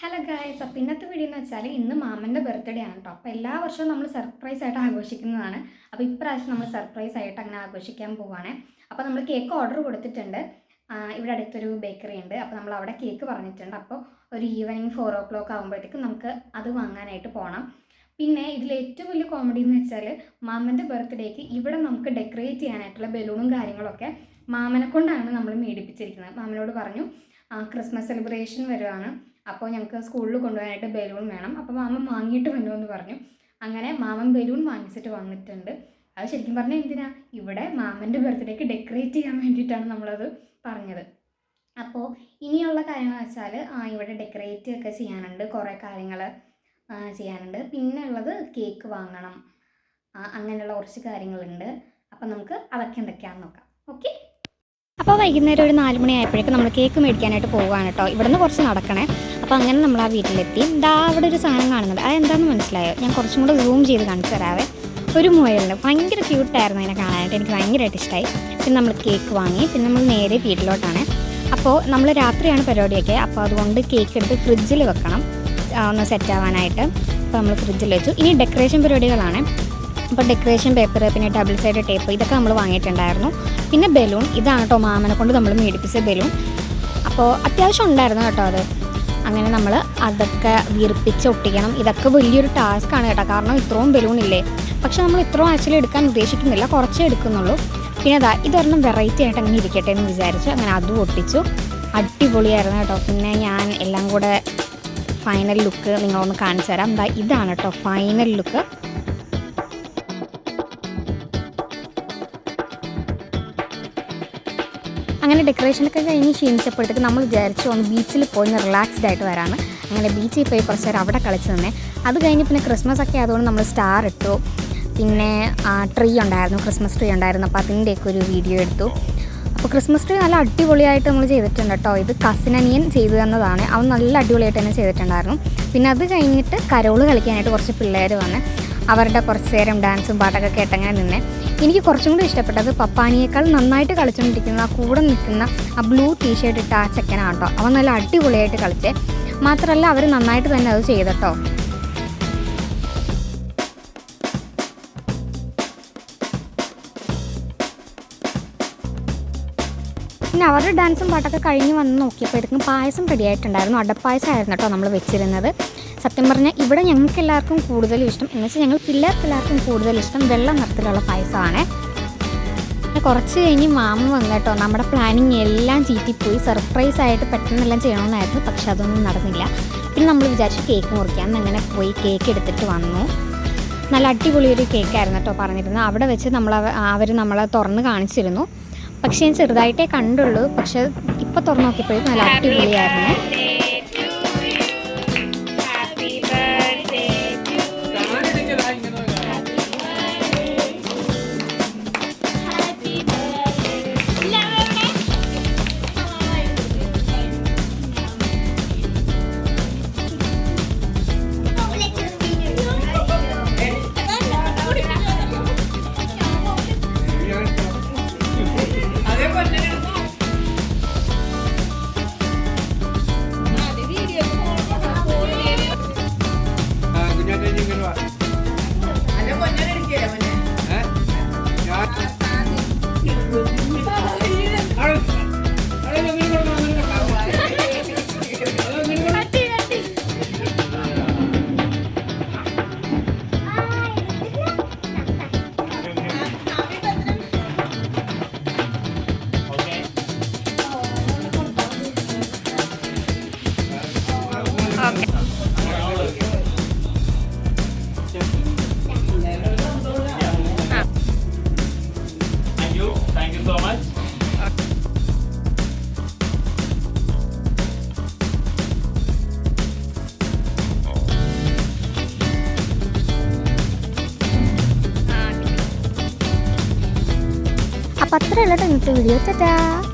Hello guys, അപ്പോൾ ഇന്നത്തെ video എന്ന് വെച്ചാൽ ഇന്ന് മാമൻ്റെ ബർത്ത്ഡേ ആണ് കേട്ടോ. അപ്പോൾ എല്ലാ വർഷവും നമ്മൾ സർപ്രൈസ് ആയിട്ട് ആഘോഷിക്കുന്നതാണ്. അപ്പോൾ ഇപ്രാവശ്യം നമ്മൾ സർപ്രൈസ് ആയിട്ട് അങ്ങനെ ആഘോഷിക്കാൻ പോവുകയാണ്. അപ്പോൾ നമ്മൾ കേക്ക് ഓർഡർ കൊടുത്തിട്ടുണ്ട്. ഇവിടെ അടുത്തൊരു ബേക്കറി ഉണ്ട്. അപ്പോൾ നമ്മൾ അവിടെ കേക്ക് പറഞ്ഞിട്ടുണ്ട്. അപ്പോൾ ഒരു ഈവനിങ് 4 o'clock ആകുമ്പോഴത്തേക്കും നമുക്ക് അത് വാങ്ങാനായിട്ട് പോകണം. പിന്നെ ഇതിൽ ഏറ്റവും വലിയ കോമഡി എന്ന് വെച്ചാൽ മാമൻ്റെ ബർത്ത്ഡേക്ക് ഇവിടെ നമുക്ക് ഡെക്കറേറ്റ് ചെയ്യാനായിട്ടുള്ള ബലൂണും കാര്യങ്ങളൊക്കെ മാമനെ കൊണ്ടാണ് നമ്മൾ മേടിപ്പിച്ചിരിക്കുന്നത്. മാമനോട് പറഞ്ഞു ക്രിസ്മസ് സെലിബ്രേഷൻ വരുവാണ്, അപ്പോൾ ഞങ്ങൾക്ക് സ്കൂളിൽ കൊണ്ടുപോകാനായിട്ട് ബലൂൺ വേണം, അപ്പോൾ മാമൻ വാങ്ങിയിട്ട് വരുമെന്ന് പറഞ്ഞു. അങ്ങനെ മാമൻ ബലൂൺ വാങ്ങിച്ചിട്ട് വന്നിട്ടുണ്ട്. അത് ശരിക്കും പറഞ്ഞാൽ എന്തിനാ, ഇവിടെ മാമൻ്റെ ബർത്ത്ഡേക്ക് ഡെക്കറേറ്റ് ചെയ്യാൻ വേണ്ടിയിട്ടാണ് നമ്മളത് പറഞ്ഞത്. അപ്പോൾ ഇനിയുള്ള കാര്യങ്ങൾ വെച്ചാൽ ഇവിടെ ഡെക്കറേറ്റ് ഒക്കെ ചെയ്യാനുണ്ട്, കുറേ കാര്യങ്ങൾ ചെയ്യാനുണ്ട്. പിന്നെ ഉള്ളത് കേക്ക് വാങ്ങണം, അങ്ങനെയുള്ള കുറച്ച് കാര്യങ്ങളുണ്ട്. അപ്പോൾ നമുക്ക് അതൊക്കെ എന്തൊക്കെയാണെന്ന് നോക്കാം. ഓക്കെ. അപ്പോൾ വൈകുന്നേരം ഒരു 4 മണി ആയപ്പോഴേക്കും നമ്മൾ കേക്ക് മേടിക്കാനായിട്ട് പോവുകയാണ് കേട്ടോ. ഇവിടെ നിന്ന് കുറച്ച് നടക്കണേ. അപ്പോൾ അങ്ങനെ നമ്മൾ ആ വീട്ടിലെത്തി. അവിടെ ഒരു സാധനം കാണുന്നുണ്ട്, അതെന്താണെന്ന് മനസ്സിലായോ? ഞാൻ കുറച്ചും കൂടെ സൂം ചെയ്ത് കാണിച്ചു തരാവേ. ഒരു മുയലുണ്ട്, ഭയങ്കര ക്യൂട്ടായിരുന്നു അതിനെ കാണാനായിട്ട്, എനിക്ക് ഭയങ്കരമായിട്ട് ഇഷ്ടമായി. പിന്നെ നമ്മൾ കേക്ക് വാങ്ങി, പിന്നെ നമ്മൾ നേരെ വീട്ടിലോട്ടാണ്. അപ്പോൾ നമ്മൾ രാത്രിയാണ് പരിപാടിയൊക്കെ, അപ്പോൾ അതുകൊണ്ട് കേക്ക് എടുത്ത് ഫ്രിഡ്ജിൽ വെക്കണം ഒന്ന് സെറ്റ് ആവാനായിട്ട്. അപ്പോൾ നമ്മൾ ഫ്രിഡ്ജിൽ വെച്ചു. ഇനി ഡെക്കറേഷൻ പരിപാടികളാണ്. അപ്പോൾ ഡെക്കറേഷൻ പേപ്പർ, പിന്നെ ഡബിൾ സൈഡ് ടേപ്പ്, ഇതൊക്കെ നമ്മൾ വാങ്ങിയിട്ടുണ്ടായിരുന്നു. പിന്നെ ബലൂൺ, ഇതാണ് കേട്ടോ മാമനെ കൊണ്ട് നമ്മൾ മേടിപ്പിച്ച ബലൂൺ. അപ്പോൾ അത്യാവശ്യം ഉണ്ടായിരുന്നു കേട്ടോ അത്. അങ്ങനെ നമ്മൾ അതൊക്കെ വീർപ്പിച്ച് ഒട്ടിക്കണം. ഇതൊക്കെ വലിയൊരു ടാസ്ക്കാണ് കേട്ടോ, കാരണം ഇത്രയും ബലൂൺ ഇല്ലേ. പക്ഷെ നമ്മൾ ഇത്രയും ആക്ച്വലി എടുക്കാൻ ഉദ്ദേശിക്കുന്നില്ല, കുറച്ചേ എടുക്കുന്നുള്ളൂ. പിന്നെ ഇതൊരെണ്ണം വെറൈറ്റി ആയിട്ട് അങ്ങനെ ഇരിക്കട്ടെ എന്ന് വിചാരിച്ചു. അങ്ങനെ അതും ഒട്ടിച്ചു. അടിപൊളിയായിരുന്നു കേട്ടോ. പിന്നെ ഞാൻ എല്ലാം കൂടെ ഫൈനൽ ലുക്ക് നിങ്ങളൊന്ന് കാണിച്ചു തരാം. ഇതാണ് കേട്ടോ ഫൈനൽ ലുക്ക്. അങ്ങനെ ഡെക്കറേഷനൊക്കെ കഴിഞ്ഞ് ക്ഷീണിച്ചപ്പോഴത്തേക്ക് നമ്മൾ വിചാരിച്ചു ഒന്ന് ബീച്ചിൽ പോയി റിലാക്സ്ഡ് ആയിട്ട് വരാമെന്ന്. അങ്ങനെ ബീച്ചിൽ പോയി കുറച്ച് നേരം അവിടെ കളിച്ച് തന്നെ. അത് കഴിഞ്ഞ് പിന്നെ ക്രിസ്മസ് ഒക്കെ ആയതുകൊണ്ട് നമ്മൾ സ്റ്റാർ ഇട്ടു. പിന്നെ ട്രീ ഉണ്ടായിരുന്നു, ക്രിസ്മസ് ട്രീ ഉണ്ടായിരുന്നു. അപ്പോൾ അതിൻ്റെയൊക്കെ ഒരു വീഡിയോ എടുത്തു. അപ്പോൾ ക്രിസ്മസ് ട്രീ നല്ല അടിപൊളിയായിട്ട് നമ്മൾ ചെയ്തിട്ടുണ്ട് കേട്ടോ. ഇത് കസിനനിയൻ ചെയ്തു തന്നതാണ്. അവൻ നല്ല അടിപൊളിയായിട്ട് തന്നെ ചെയ്തിട്ടുണ്ടായിരുന്നു. പിന്നെ അത് കഴിഞ്ഞിട്ട് കരോള് കളിക്കാനായിട്ട് കുറച്ച് പിള്ളേർ വന്ന് അവരുടെ കുറച്ച് നേരം ഡാൻസും പാട്ടൊക്കെ കേട്ടങ്ങനെ നിന്നെ. എനിക്ക് കുറച്ചും കൂടി ഇഷ്ടപ്പെട്ടത് പപ്പാനിയേക്കാൾ നന്നായിട്ട് കളിച്ചുകൊണ്ടിരിക്കുന്ന കൂടെ നിൽക്കുന്ന ബ്ലൂ ടീഷർട്ട് ഇട്ട ചെക്കനാണ് കേട്ടോ. അവൻ നല്ല അടിപൊളിയായിട്ട് കളിച്ചേ. മാത്രമല്ല അവർ നന്നായിട്ട് തന്നെ അത് ചെയ്തട്ടോ. പിന്നെ അവരുടെ ഡാൻസും പാട്ടൊക്കെ കഴിഞ്ഞ് വന്ന് നോക്കിയപ്പോഴത്തേക്കും പായസം റെഡിയായിട്ടുണ്ടായിരുന്നു. അടപ്പായസമായിരുന്നു കേട്ടോ നമ്മൾ വെച്ചിരുന്നത്. സത്യം പറഞ്ഞാൽ ഇവിടെ ഞങ്ങൾക്ക് എല്ലാവർക്കും കൂടുതലും ഇഷ്ടം എന്ന് വെച്ചാൽ ഞങ്ങൾ പിള്ളേർക്ക് എല്ലാവർക്കും കൂടുതൽ ഇഷ്ടം വെള്ള നിറത്തിലുള്ള പായസമാണ്. കുറച്ച് കഴിഞ്ഞ് മാമ വന്നു കേട്ടോ. നമ്മുടെ പ്ലാനിങ് എല്ലാം ചീറ്റിപ്പോയി. സർപ്രൈസായിട്ട് പെട്ടെന്നെല്ലാം ചെയ്യണമെന്നായിരുന്നു, പക്ഷെ അതൊന്നും നടന്നില്ല. പിന്നെ നമ്മൾ വിചാരിച്ചു കേക്ക് മുറിക്കാമെന്ന്. അങ്ങനെ പോയി കേക്ക് എടുത്തിട്ട് വന്നു. നല്ല അടിപൊളിയൊരു കേക്കായിരുന്നു കേട്ടോ പറഞ്ഞിരുന്നത്. അവിടെ വെച്ച് അവർ നമ്മളെ തുറന്ന് കാണിച്ചിരുന്നു. പക്ഷേ ഞാൻ ചെറുതായിട്ടേ കണ്ടുള്ളൂ. പക്ഷെ ഇപ്പോൾ തുറന്ന് നോക്കിയപ്പോഴും നല്ല അടിപൊളിയായിരുന്നു. അപ്പോൾ അത്രയുള്ള ഇന്നത്തെ വീഡിയോ. ടാറ്റാ.